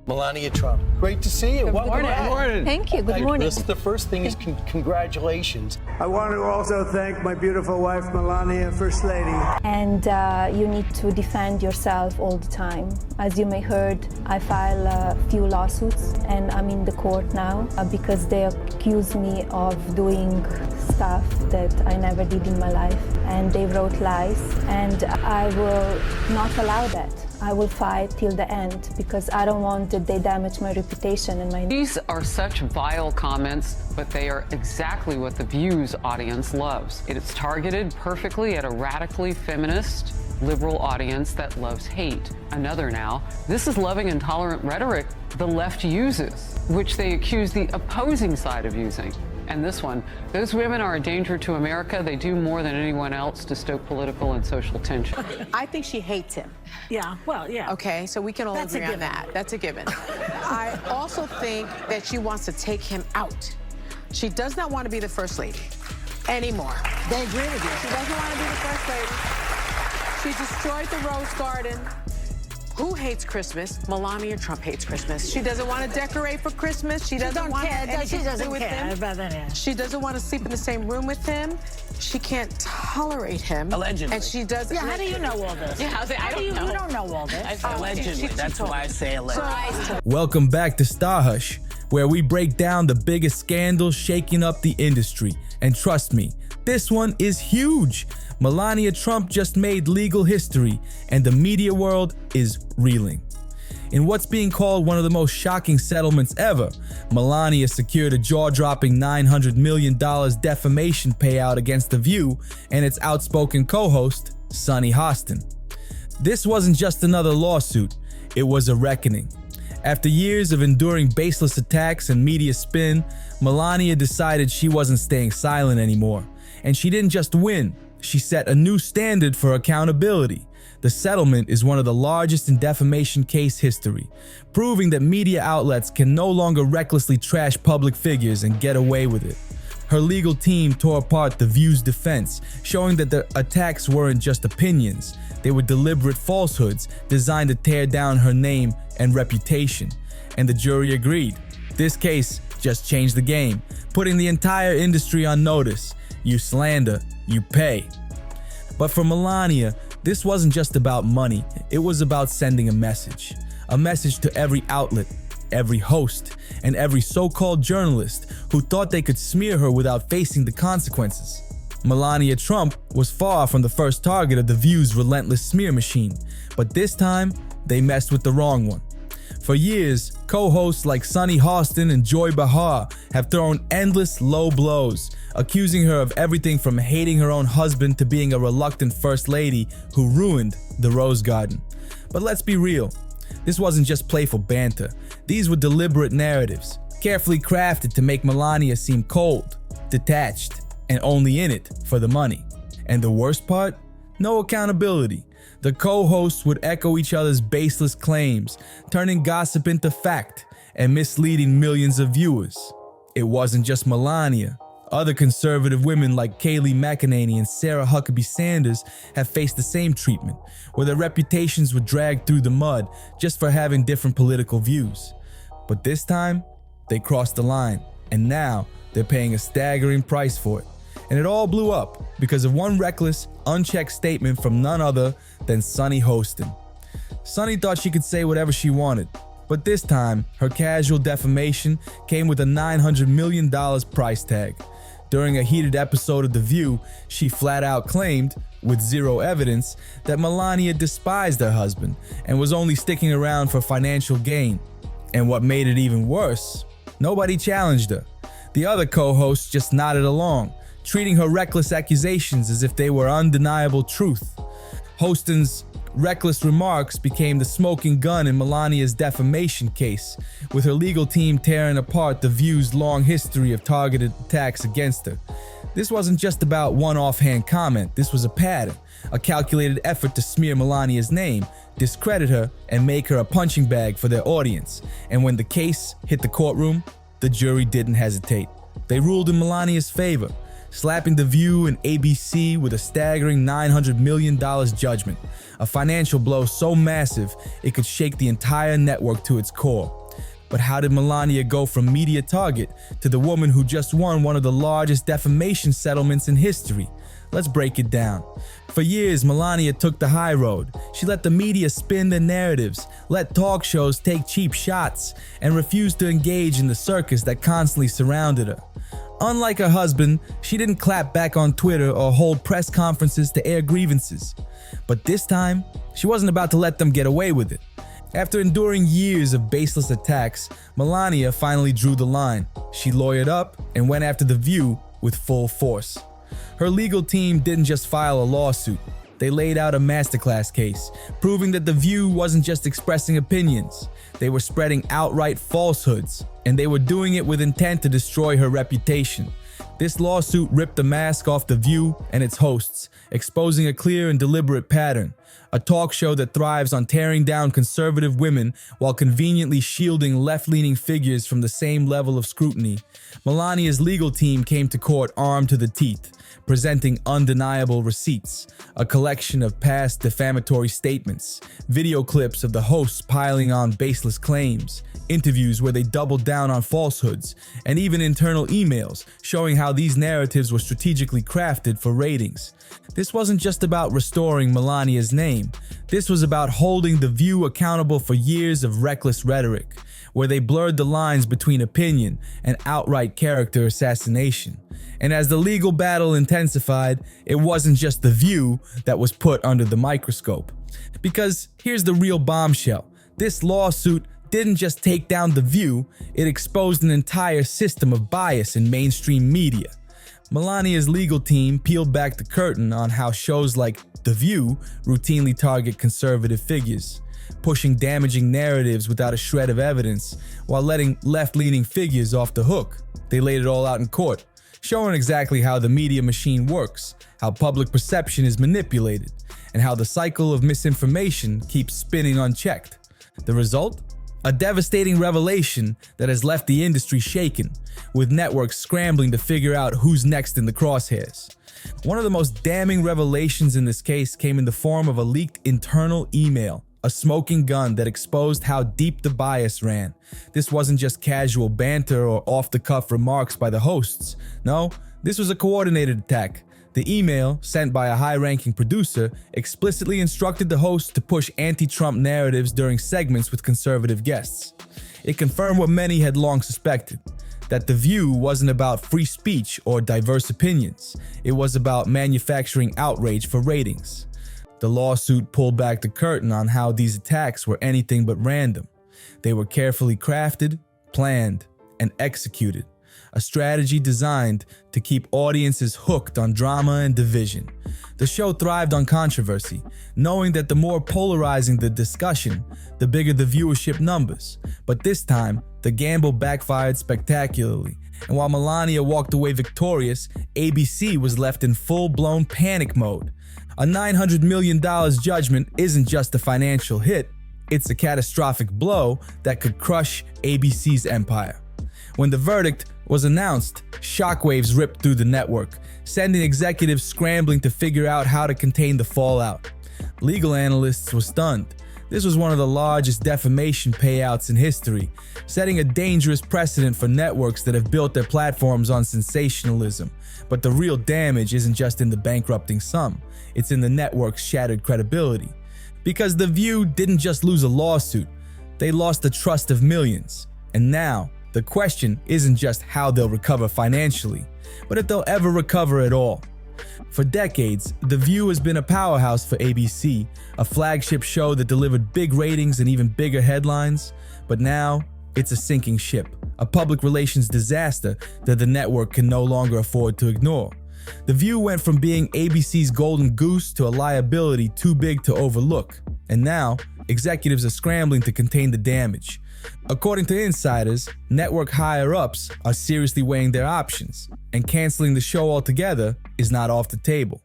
Melania Trump. Great to see you. Good Welcome morning. back. Good morning. Thank you. Good morning. Listen, the first thing is congratulations. I want to also thank my beautiful wife, Melania, First Lady. And you need to defend yourself all the time. As you may heard, I file a few lawsuits and I'm in the court now because they accuse me of doing stuff that I never did in my life. And they wrote lies, and I will not allow that. I will fight till the end because I don't want that they damage my reputation and my... These are such vile comments, but they are exactly what the Views audience loves. It is targeted perfectly at a radically feminist, liberal audience that loves hate. Another now, this is loving and tolerant rhetoric the left uses, which they accuse the opposing side of using. And this one, those women are a danger to America. They do more than anyone else to stoke political and social tension. I think she hates him. Yeah, well, yeah. Okay, so we can all agree on that. That's a given. I also think that she wants to take him out. She does not want to be the first lady anymore. They agree with you. She doesn't want to be the first lady. She destroyed the Rose Garden. Who hates Christmas? Melania Trump hates Christmas. She doesn't want to decorate for Christmas. She doesn't want anything to do with him. She doesn't want to sleep in the same room with him. She can't tolerate him. Allegedly. And she does. Yeah, how do you know all this? Yeah, I don't know. You don't know all this. Allegedly. That's why I say allegedly. Welcome back to StarHush, where we break down the biggest scandals shaking up the industry. And trust me, this one is huge. Melania Trump just made legal history, and the media world is reeling. In what's being called one of the most shocking settlements ever, Melania secured a jaw-dropping $900 million defamation payout against The View and its outspoken co-host, Sunny Hostin. This wasn't just another lawsuit, it was a reckoning. After years of enduring baseless attacks and media spin, Melania decided she wasn't staying silent anymore. And she didn't just win, she set a new standard for accountability. The settlement is one of the largest in defamation case history, proving that media outlets can no longer recklessly trash public figures and get away with it. Her legal team tore apart The View's defense, showing that the attacks weren't just opinions, they were deliberate falsehoods designed to tear down her name and reputation. And the jury agreed. This case just changed the game, putting the entire industry on notice. You slander, you pay. But for Melania, this wasn't just about money, it was about sending a message. A message to every outlet, every host, and every so-called journalist who thought they could smear her without facing the consequences. Melania Trump was far from the first target of The View's relentless smear machine, but this time, they messed with the wrong one. For years, co-hosts like Sunny Hostin and Joy Behar have thrown endless low blows, accusing her of everything from hating her own husband to being a reluctant first lady who ruined the Rose Garden. But let's be real, this wasn't just playful banter. These were deliberate narratives, carefully crafted to make Melania seem cold, detached, and only in it for the money. And the worst part? No accountability. The co-hosts would echo each other's baseless claims, turning gossip into fact and misleading millions of viewers. It wasn't just Melania. Other conservative women like Kayleigh McEnany and Sarah Huckabee Sanders have faced the same treatment, where their reputations were dragged through the mud just for having different political views. But this time, they crossed the line, and now they're paying a staggering price for it. And it all blew up because of one reckless, unchecked statement from none other than Sunny Hostin. Sunny thought she could say whatever she wanted, but this time, her casual defamation came with a $900 million price tag. During a heated episode of The View, she flat out claimed, with zero evidence, that Melania despised her husband and was only sticking around for financial gain. And what made it even worse, nobody challenged her. The other co-hosts just nodded along, treating her reckless accusations as if they were undeniable truth. Hostin's reckless remarks became the smoking gun in Melania's defamation case, with her legal team tearing apart The View's long history of targeted attacks against her. This wasn't just about one offhand comment, this was a pattern, a calculated effort to smear Melania's name, discredit her, and make her a punching bag for their audience. And when the case hit the courtroom, the jury didn't hesitate. They ruled in Melania's favor, slapping The View and ABC with a staggering $900 million judgment, a financial blow so massive it could shake the entire network to its core. But how did Melania go from media target to the woman who just won one of the largest defamation settlements in history? Let's break it down. For years, Melania took the high road. She let the media spin their narratives, let talk shows take cheap shots, and refused to engage in the circus that constantly surrounded her. Unlike her husband, she didn't clap back on Twitter or hold press conferences to air grievances. But this time, she wasn't about to let them get away with it. After enduring years of baseless attacks, Melania finally drew the line. She lawyered up and went after The View with full force. Her legal team didn't just file a lawsuit. They laid out a masterclass case, proving that The View wasn't just expressing opinions. They were spreading outright falsehoods, and they were doing it with intent to destroy her reputation. This lawsuit ripped the mask off The View and its hosts, exposing a clear and deliberate pattern. A talk show that thrives on tearing down conservative women while conveniently shielding left-leaning figures from the same level of scrutiny. Melania's legal team came to court armed to the teeth, presenting undeniable receipts, a collection of past defamatory statements, video clips of the hosts piling on baseless claims, interviews where they doubled down on falsehoods, and even internal emails showing how these narratives were strategically crafted for ratings. This wasn't just about restoring Melania's name. This was about holding The View accountable for years of reckless rhetoric, where they blurred the lines between opinion and outright character assassination. And as the legal battle intensified, it wasn't just The View that was put under the microscope. Because here's the real bombshell. This lawsuit didn't just take down The View, it exposed an entire system of bias in mainstream media. Melania's legal team peeled back the curtain on how shows like The View routinely target conservative figures, pushing damaging narratives without a shred of evidence, while letting left-leaning figures off the hook. They laid it all out in court, showing exactly how the media machine works, how public perception is manipulated, and how the cycle of misinformation keeps spinning unchecked. The result? A devastating revelation that has left the industry shaken, with networks scrambling to figure out who's next in the crosshairs. One of the most damning revelations in this case came in the form of a leaked internal email, a smoking gun that exposed how deep the bias ran. This wasn't just casual banter or off-the-cuff remarks by the hosts. No, this was a coordinated attack. The email, sent by a high-ranking producer, explicitly instructed the host to push anti-Trump narratives during segments with conservative guests. It confirmed what many had long suspected, that The View wasn't about free speech or diverse opinions. It was about manufacturing outrage for ratings. The lawsuit pulled back the curtain on how these attacks were anything but random. They were carefully crafted, planned, and executed. A strategy designed to keep audiences hooked on drama and division. The show thrived on controversy, knowing that the more polarizing the discussion, the bigger the viewership numbers. But this time, the gamble backfired spectacularly. And while Melania walked away victorious, ABC was left in full-blown panic mode. A $900 million judgment isn't just a financial hit, it's a catastrophic blow that could crush ABC's empire. When the verdict was announced, shockwaves ripped through the network, sending executives scrambling to figure out how to contain the fallout. Legal analysts were stunned. This was one of the largest defamation payouts in history, setting a dangerous precedent for networks that have built their platforms on sensationalism. But the real damage isn't just in the bankrupting sum, it's in the network's shattered credibility. Because The View didn't just lose a lawsuit, they lost the trust of millions. And now, the question isn't just how they'll recover financially, but if they'll ever recover at all. For decades, The View has been a powerhouse for ABC, a flagship show that delivered big ratings and even bigger headlines. But now, it's a sinking ship, a public relations disaster that the network can no longer afford to ignore. The View went from being ABC's golden goose to a liability too big to overlook. And now, executives are scrambling to contain the damage. According to insiders, network higher-ups are seriously weighing their options, and canceling the show altogether is not off the table.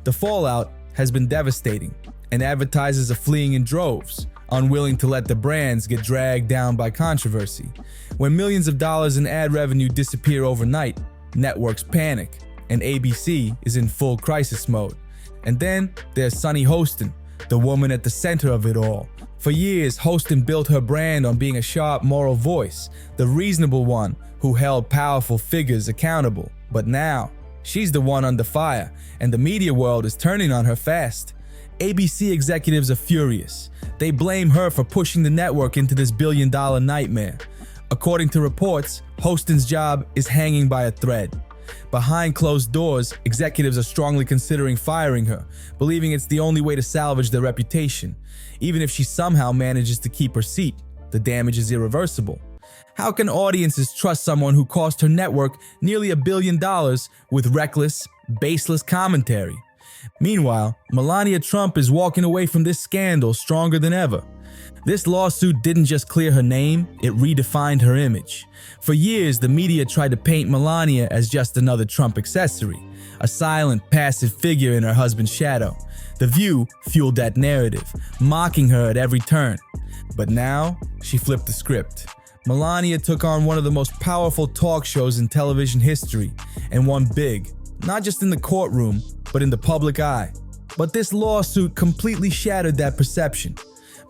The fallout has been devastating, and advertisers are fleeing in droves, unwilling to let the brands get dragged down by controversy. When millions of dollars in ad revenue disappear overnight, networks panic, and ABC is in full crisis mode. And then there's Sunny Hostin, the woman at the center of it all. For years, Hostin built her brand on being a sharp moral voice, the reasonable one who held powerful figures accountable. But now, she's the one under fire, and the media world is turning on her fast. ABC executives are furious. They blame her for pushing the network into this billion-dollar nightmare. According to reports, Hostin's job is hanging by a thread. Behind closed doors, executives are strongly considering firing her, believing it's the only way to salvage their reputation. Even if she somehow manages to keep her seat, the damage is irreversible. How can audiences trust someone who cost her network nearly $1 billion with reckless, baseless commentary? Meanwhile, Melania Trump is walking away from this scandal stronger than ever. This lawsuit didn't just clear her name, it redefined her image. For years, the media tried to paint Melania as just another Trump accessory, a silent, passive figure in her husband's shadow. The View fueled that narrative, mocking her at every turn. But now, she flipped the script. Melania took on one of the most powerful talk shows in television history, and won big, not just in the courtroom, but in the public eye. But this lawsuit completely shattered that perception.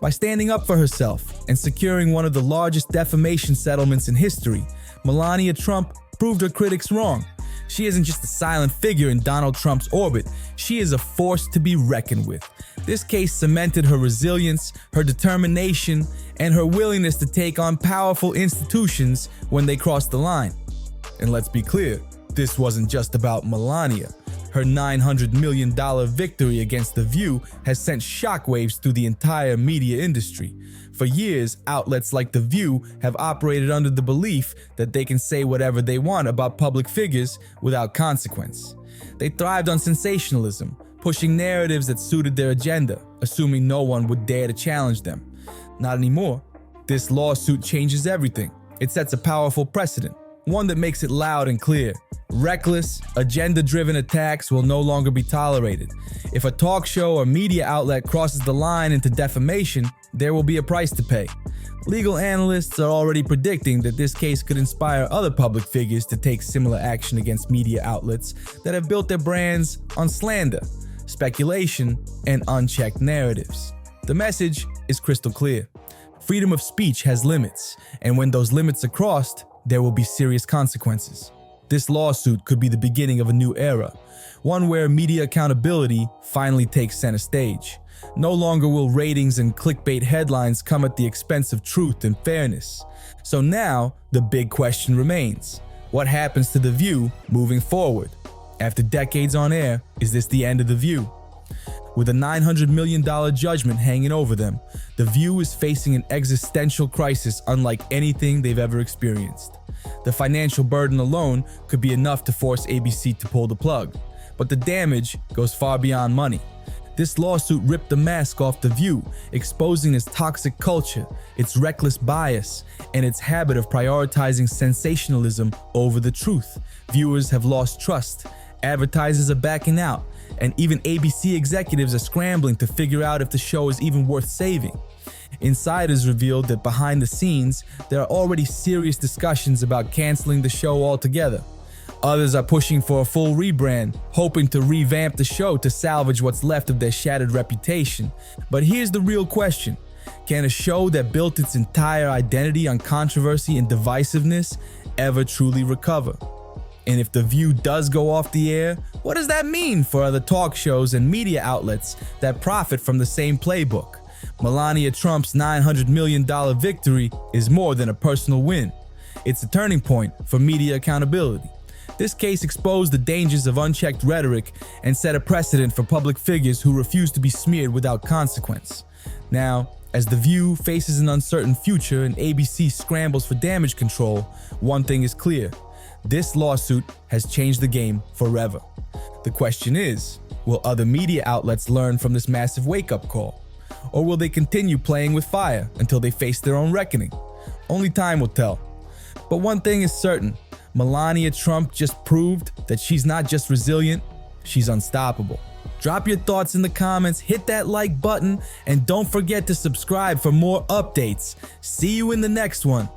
By standing up for herself and securing one of the largest defamation settlements in history, Melania Trump proved her critics wrong. She isn't just a silent figure in Donald Trump's orbit, she is a force to be reckoned with. This case cemented her resilience, her determination, and her willingness to take on powerful institutions when they crossed the line. And let's be clear, this wasn't just about Melania. Her $900 million victory against The View has sent shockwaves through the entire media industry. For years, outlets like The View have operated under the belief that they can say whatever they want about public figures without consequence. They thrived on sensationalism, pushing narratives that suited their agenda, assuming no one would dare to challenge them. Not anymore. This lawsuit changes everything. It sets a powerful precedent, one that makes it loud and clear. Reckless, agenda-driven attacks will no longer be tolerated. If a talk show or media outlet crosses the line into defamation, there will be a price to pay. Legal analysts are already predicting that this case could inspire other public figures to take similar action against media outlets that have built their brands on slander, speculation, and unchecked narratives. The message is crystal clear. Freedom of speech has limits, and when those limits are crossed, there will be serious consequences. This lawsuit could be the beginning of a new era, one where media accountability finally takes center stage. No longer will ratings and clickbait headlines come at the expense of truth and fairness. So now, the big question remains. What happens to The View moving forward? After decades on air, is this the end of The View? With a $900 million judgment hanging over them, The View is facing an existential crisis unlike anything they've ever experienced. The financial burden alone could be enough to force ABC to pull the plug, but the damage goes far beyond money. This lawsuit ripped the mask off The View, exposing its toxic culture, its reckless bias, and its habit of prioritizing sensationalism over the truth. Viewers have lost trust, advertisers are backing out, and even ABC executives are scrambling to figure out if the show is even worth saving. Insiders revealed that behind the scenes, there are already serious discussions about canceling the show altogether. Others are pushing for a full rebrand, hoping to revamp the show to salvage what's left of their shattered reputation. But here's the real question. Can a show that built its entire identity on controversy and divisiveness ever truly recover? And if The View does go off the air, what does that mean for other talk shows and media outlets that profit from the same playbook? Melania Trump's $900 million victory is more than a personal win. It's a turning point for media accountability. This case exposed the dangers of unchecked rhetoric and set a precedent for public figures who refuse to be smeared without consequence. Now, as The View faces an uncertain future and ABC scrambles for damage control, one thing is clear. This lawsuit has changed the game forever. The question is, will other media outlets learn from this massive wake-up call? Or will they continue playing with fire until they face their own reckoning? Only time will tell. But one thing is certain, Melania Trump just proved that she's not just resilient, she's unstoppable. Drop your thoughts in the comments, hit that like button, and don't forget to subscribe for more updates. See you in the next one.